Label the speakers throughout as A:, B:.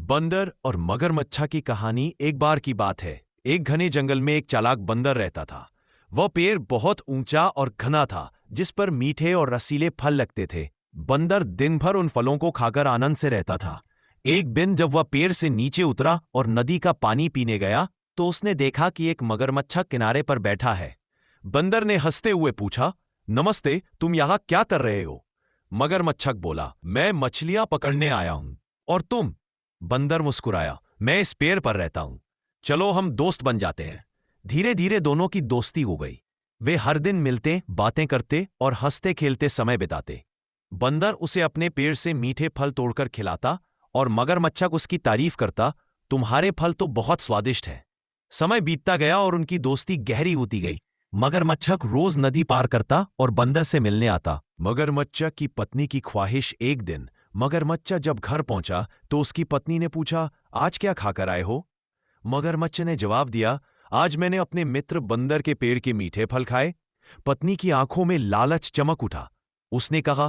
A: बंदर और मगरमच्छा की कहानी। एक बार की बात है, एक घने जंगल में एक चालाक बंदर रहता था। वह पेड़ बहुत ऊंचा और घना था, जिस पर मीठे और रसीले फल लगते थे। बंदर दिन भर उन फलों को खाकर आनंद से रहता था। एक दिन जब वह पेड़ से नीचे उतरा और नदी का पानी पीने गया, तो उसने देखा कि एक मगरमच्छा किनारे पर बैठा है। बंदर ने हंसते हुए पूछा, नमस्ते, तुम यहाँ क्या कर रहे हो? मगरमच्छक बोला, मैं मछलियां पकड़ने आया हूं। और तुम? बंदर मुस्कुराया, मैं इस पेड़ पर रहता हूं। चलो हम दोस्त बन जाते हैं। धीरे धीरे दोनों की दोस्ती हो गई। वे हर दिन मिलते, बातें करते और हंसते खेलते समय बिताते। बंदर उसे अपने पेड़ से मीठे फल तोड़कर खिलाता और मगरमच्छक उसकी तारीफ करता, तुम्हारे फल तो बहुत स्वादिष्ट है। समय बीतता गया और उनकी दोस्ती गहरी होती गई। मगरमच्छक रोज नदी पार करता और बंदर से मिलने आता। मगरमच्छक की पत्नी की ख्वाहिश। एक दिन मगरमच्छा जब घर पहुंचा तो उसकी पत्नी ने पूछा, आज क्या खाकर आए हो? मगरमच्छ ने जवाब दिया, आज मैंने अपने मित्र बंदर के पेड़ के मीठे फल खाए। पत्नी की आंखों में लालच चमक उठा। उसने कहा,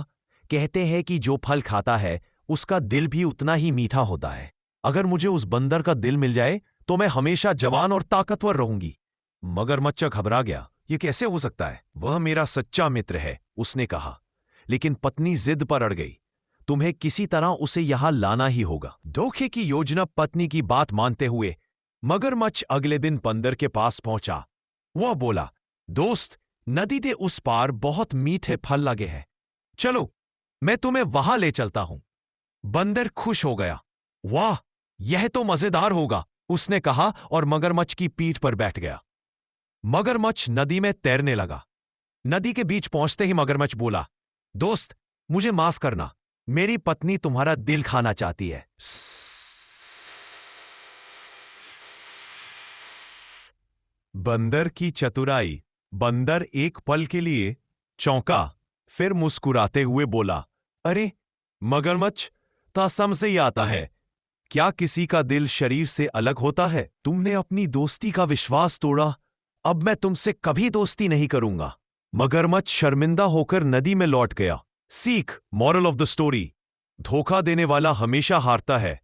A: कहते हैं कि जो फल खाता है उसका दिल भी उतना ही मीठा होता है। अगर मुझे उस बंदर का दिल मिल जाए तो मैं हमेशा जवान और ताकतवर रहूंगी। मगरमच्छ घबरा गया, ये कैसे हो सकता है? वह मेरा सच्चा मित्र है, उसने कहा। लेकिन पत्नी जिद पर अड़ गई, तुम्हें किसी तरह उसे यहां लाना ही होगा। धोखे की योजना। पत्नी की बात मानते हुए मगरमच्छ अगले दिन बंदर के पास पहुंचा। वह बोला, दोस्त, नदी के उस पार बहुत मीठे फल लगे हैं, चलो मैं तुम्हें वहां ले चलता हूं। बंदर खुश हो गया, वाह, यह तो मजेदार होगा, उसने कहा और मगरमच्छ की पीठ पर बैठ गया। मगरमच्छ नदी में तैरने लगा। नदी के बीच पहुंचते ही मगरमच्छ बोला, दोस्त, मुझे माफ करना, मेरी पत्नी तुम्हारा दिल खाना चाहती है। बंदर की चतुराई। बंदर एक पल के लिए चौंका, फिर मुस्कुराते हुए बोला, अरे मगरमच्छ, ता समझ ही आता है, क्या किसी का दिल शरीर से अलग होता है? तुमने अपनी दोस्ती का विश्वास तोड़ा, अब मैं तुमसे कभी दोस्ती नहीं करूंगा। मगरमच्छ शर्मिंदा होकर नदी में लौट गया। सीख, मॉरल ऑफ द स्टोरी, धोखा देने वाला हमेशा हारता है।